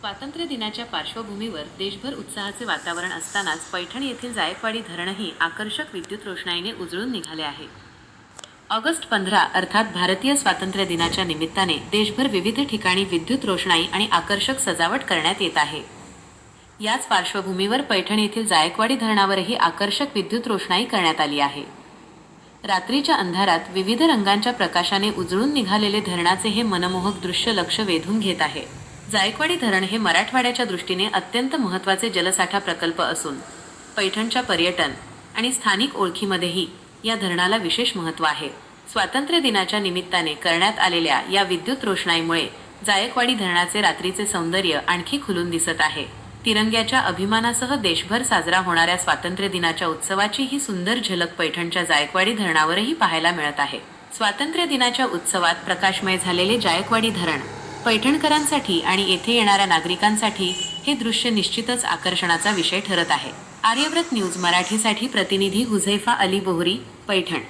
स्वातंत्र्य दिनाच्या पार्श्वभूमीवर देशभर उत्साहाचे वातावरण असतानाच पैठण येथील जायकवाडी धरणही आकर्षक विद्युत रोषणाईने उजळून निघाले आहे। ऑगस्ट 15 अर्थात भारतीय स्वातंत्र्य दिनाच्या निमित्ताने देशभर विविध ठिकाणी विद्युत रोषणाई आणि आकर्षक सजावट करण्यात येत आहे। याच पार्श्वभूमीवर पैठण येथील जायकवाडी धरणावरही आकर्षक विद्युत रोषणाई करण्यात आली आहे। रात्रीच्या अंधारात विविध रंगांच्या प्रकाशाने उजळून निघालेले धरणाचे हे मनमोहक दृश्य लक्ष वेधून घेत आहे। जायकवाडी धरण हे मराठवाड्याच्या दृष्टीने अत्यंत महत्त्वाचे जलसाठा प्रकल्प असून पैठणच्या पर्यटन आणि स्थानिक ओळखीमध्येही या धरणाला विशेष महत्त्व आहे। स्वातंत्र्य दिनाच्या निमित्ताने करण्यात आलेल्या या विद्युत रोषणाईमुळे जायकवाडी धरणाचे रात्रीचे सौंदर्य आणखी खुलून दिसत आहे। तिरंग्याच्या अभिमानासह देशभर साजरा होणाऱ्या स्वातंत्र्य दिनाच्या उत्सवाची ही सुंदर झलक पैठणच्या जायकवाडी धरणावरही पाहायला मिळत आहे। स्वातंत्र्य दिनाच्या उत्सवात प्रकाशमय झालेले जायकवाडी धरण पैठणकरांसाठी आणि येथे येणाऱ्या नागरिकांसाठी हे दृश्य निश्चितच आकर्षणाचा विषय ठरत आहे। आर्यव्रत न्यूज मराठीसाठी प्रतिनिधी हुझैफा अली बोहरी, पैठण।